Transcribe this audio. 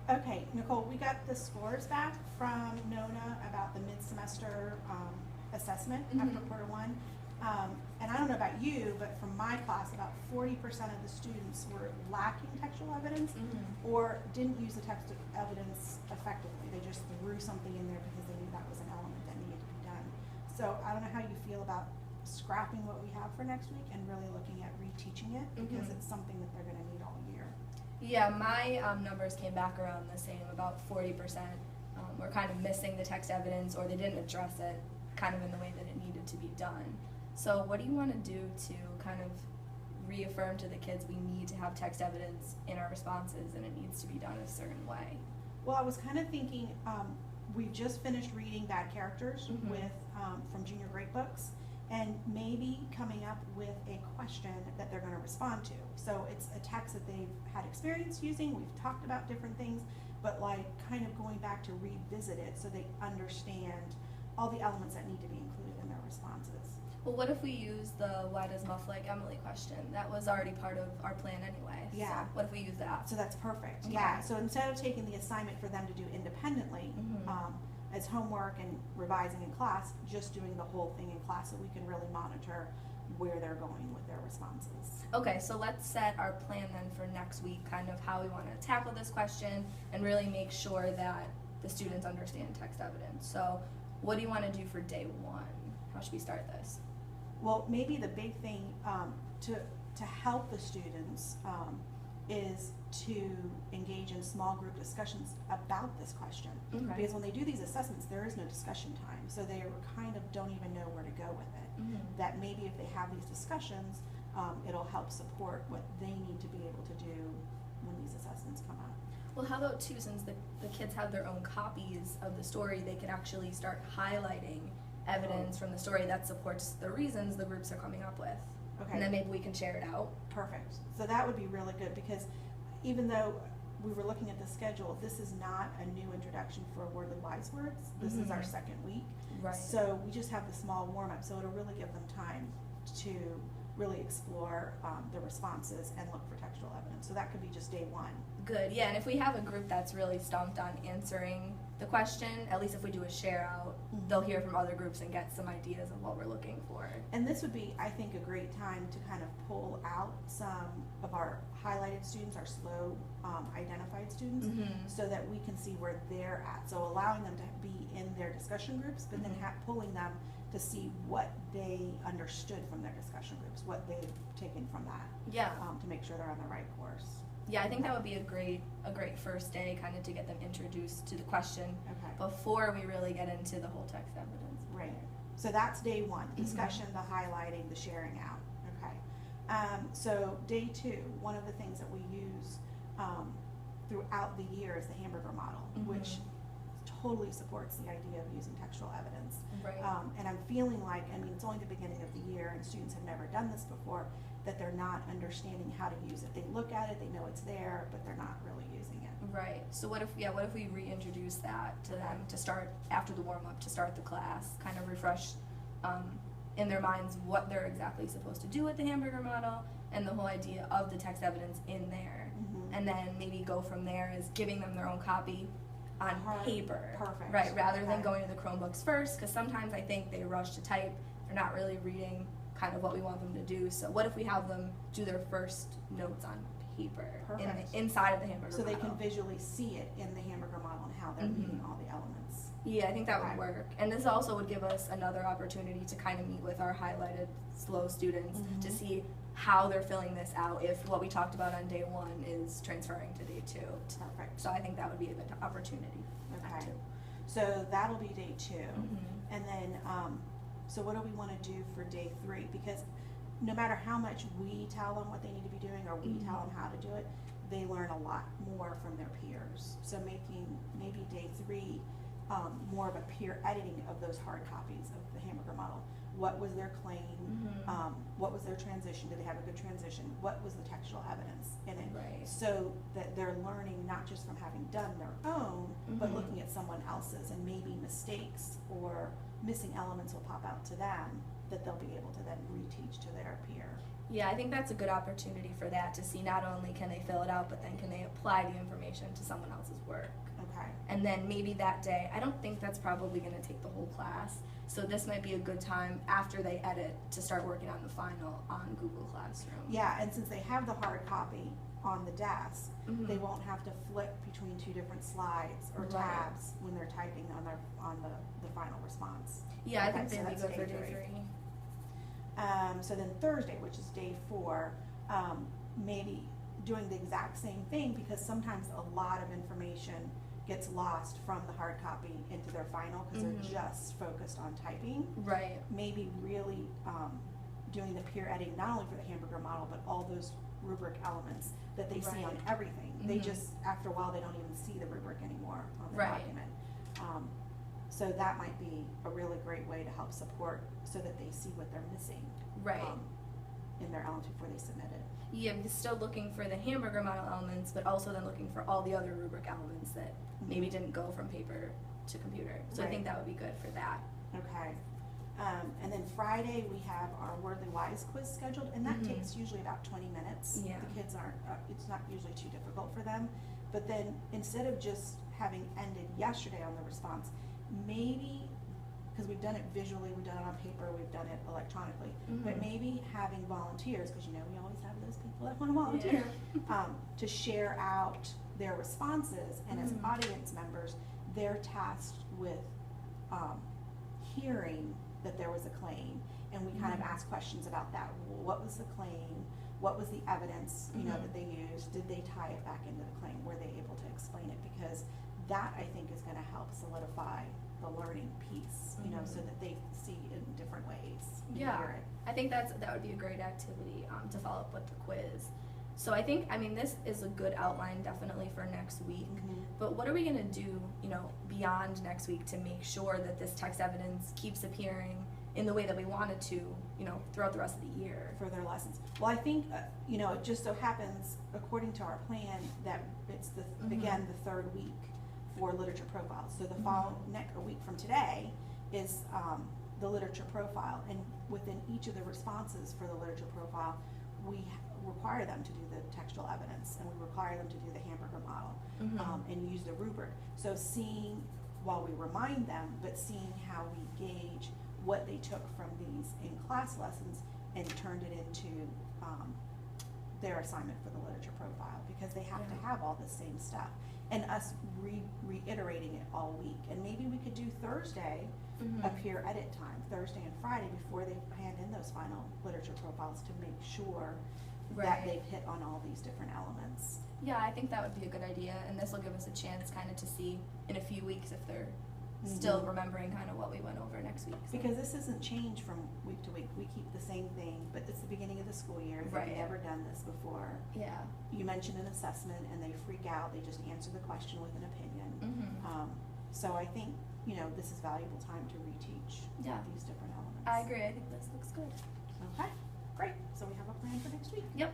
Okay, Nicole, we got the scores back from Nona about the mid-semester assessment after Mhm. quarter one. And I don't know about you, but from my class, about 40% of the students were lacking textual evidence or didn't use the text evidence effectively. They just threw something in there because they knew that was an element that needed to be done. So I don't know how you feel about scrapping what we have for next week and really looking at reteaching it because it's something that they're gonna need all year. Yeah, my numbers came back around the same, about 40%. Were kind of missing the text evidence, or they didn't address it kind of in the way that it needed to be done. So what do you want to do to kind of reaffirm to the kids we need to have text evidence in our responses and it needs to be done a certain way? Well, I was kind of thinking, we've just finished reading Bad Characters with from junior grade books, and maybe coming up with a question that they're going to respond to. So it's a text that they've had experience using, we've talked about different things, but like kind of going back to revisit it so they understand all the elements that need to be included in their responses. Well, what if we use the "Why does Muff like Emily" question? That was already part of our plan anyway. Yeah. So what if we use that? So that's perfect. Okay. Yeah. So instead of taking the assignment for them to do independently as homework and revising in class, just doing the whole thing in class so we can really monitor where they're going with their responses. Okay, so let's set our plan then for next week, kind of how we want to tackle this question and really make sure that the students understand text evidence. So what do you want to do for day one? How should we start this? Well, maybe the big thing to help the students is to engage in small group discussions about this question. Okay. Because when they do these assessments, there is no discussion time, so they kind of don't even know where to go with it. That maybe if they have these discussions, it'll help support what they need to be able to do when these assessments come up. Well, how about too, since the kids have their own copies of the story, they can actually start highlighting evidence from the story that supports the reasons the groups are coming up with. Okay. And then maybe we can share it out. Perfect. So that would be really good because even though we were looking at the schedule, this is not a new introduction for Wordly Wise Words. This is our second week. Right. So we just have the small warm-up, so it'll really give them time to really explore the responses and look for textual evidence. So that could be just day one. Good, yeah, and if we have a group that's really stumped on answering the question, at least if we do a share out, they'll hear from other groups and get some ideas of what we're looking for. And this would be, I think, a great time to kind of pull out some of our highlighted students, our slow identified students, so that we can see where they're at. So allowing them to be in their discussion groups, but then pulling them to see what they understood from their discussion groups, what they've taken from that. Yeah. To make sure they're on the right course. Yeah, I think that would be a great first day, kind of to get them introduced to the question before we really get into the whole text evidence. Right. So that's day one, discussion, the highlighting, the sharing out. Okay. So day two, one of the things that we use throughout the year is the hamburger model, which totally supports the idea of using textual evidence. Right. And I'm feeling like, I mean, it's only the beginning of the year and students have never done this before, that they're not understanding how to use it. They look at it, they know it's there, but they're not really using it. Right. So what if we reintroduce that to them to start after the warm-up, to start the class, kind of refresh in their minds what they're exactly supposed to do with the hamburger model and the whole idea of the text evidence in there. And then maybe go from there as giving them their own copy on paper. Perfect. Right, rather than going to the Chromebooks first, because sometimes I think they rush to type, they're not really reading kind of what we want them to do. So what if we have them do their first notes on paper inside of the hamburger model? So they can visually see it in the hamburger model and how they're reading all the elements. Yeah, I think that would work. And this also would give us another opportunity to kind of meet with our highlighted slow students to see how they're filling this out, if what we talked about on day one is transferring to day two. Perfect. So I think that would be a good opportunity. Okay. So that'll be day two. And then, so what do we want to do for day three? Because no matter how much we tell them what they need to be doing or we tell them how to do it, they learn a lot more from their peers. So making maybe day three more of a peer editing of those hard copies of the hamburger model. What was their claim? What was their transition? Did they have a good transition? What was the textual evidence in it? Right. So that they're learning not just from having done their own, but looking at someone else's, and maybe mistakes or missing elements will pop out to them that they'll be able to then reteach to their peer. Yeah, I think that's a good opportunity for that, to see not only can they fill it out, but then can they apply the information to someone else's work. Okay. And then maybe that day, I don't think that's probably going to take the whole class, so this might be a good time after they edit to start working on the final on Google Classroom. Yeah, and since they have the hard copy on the desk, Mhm. they won't have to flip between two different slides or Right. tabs when they're typing on the final response. Yeah, I Okay, think so they'd be that's good for day day 3. 3. So then Thursday, which is day 4, maybe doing the exact same thing, because sometimes a lot of information gets lost from the hard copy into their final because Mhm. they're just focused on typing. Right. Maybe really doing the peer editing, not only for the hamburger model, but all those rubric elements that they see on Right. everything. They Mhm. just, after a while, they don't even see the rubric anymore on the Right. document. So that might be a really great way to help support so that they see what they're missing Right. in their elements before they submit it. Yeah, you're still looking for the hamburger model elements, but also then looking for all the other rubric elements that maybe didn't go from paper to computer. So I think Right. that would be good for that. Okay. And then Friday, we have our Wordly Wise quiz scheduled, and that Mhm. takes usually about 20 minutes. Yeah. The kids aren't, it's not usually too difficult for them. But then instead of just having ended yesterday on the response, maybe, because we've done it visually, we've done it on paper, we've done it electronically, but Mhm. maybe having volunteers, because we always have those people that want to volunteer, to share out their responses, and as Mhm. audience members, they're tasked with hearing that there was a claim, and we kind of Mhm. ask questions about that. What was the claim? What was the evidence, Mhm. that they used? Did they tie it back into the claim? Were they able to explain it? Because that, I think, is gonna help solidify the learning piece, Mhm. so that they see it in different ways. And Yeah. hear it. I think that would be a great activity to follow up with the quiz. So I think, this is a good outline definitely for next week. Mhm. But what are we going to do, beyond next week to make sure that this text evidence keeps appearing in the way that we want it to, throughout the rest of the year? For their lessons. Well, I think, it just so happens, according to our plan, that it's Mhm. again, the 3rd week for literature profiles. So the Mhm. a week from today is the literature profile, and within each of the responses for the literature profile, we require them to do the textual evidence, and we require them to do the hamburger model, Mhm. and use the rubric. So seeing, while we remind them, but seeing how we gauge what they took from these in class lessons and turned it into their assignment for the literature profile, because they have to Yeah. have all the same stuff, and us reiterating it all week. And maybe we could do Thursday Mhm. a peer edit time, Thursday and Friday, before they hand in those final literature profiles, to make sure that Right. they've hit on all these different elements. Yeah, I think that would be a good idea, and this will give us a chance kind of to see in a few weeks if they're still Mhm. remembering kind of what we went over next week. So. Because this isn't changed from week to week. We keep the same thing, but it's the beginning of the school year. They've Right. never done this before. Yeah. You mention an assessment and they freak out. They just answer the question with an opinion. Mhm. So I think, this is valuable time to reteach Yeah. these different elements. I agree. I think this looks good. Okay, great. So we have a plan for next week. Yep.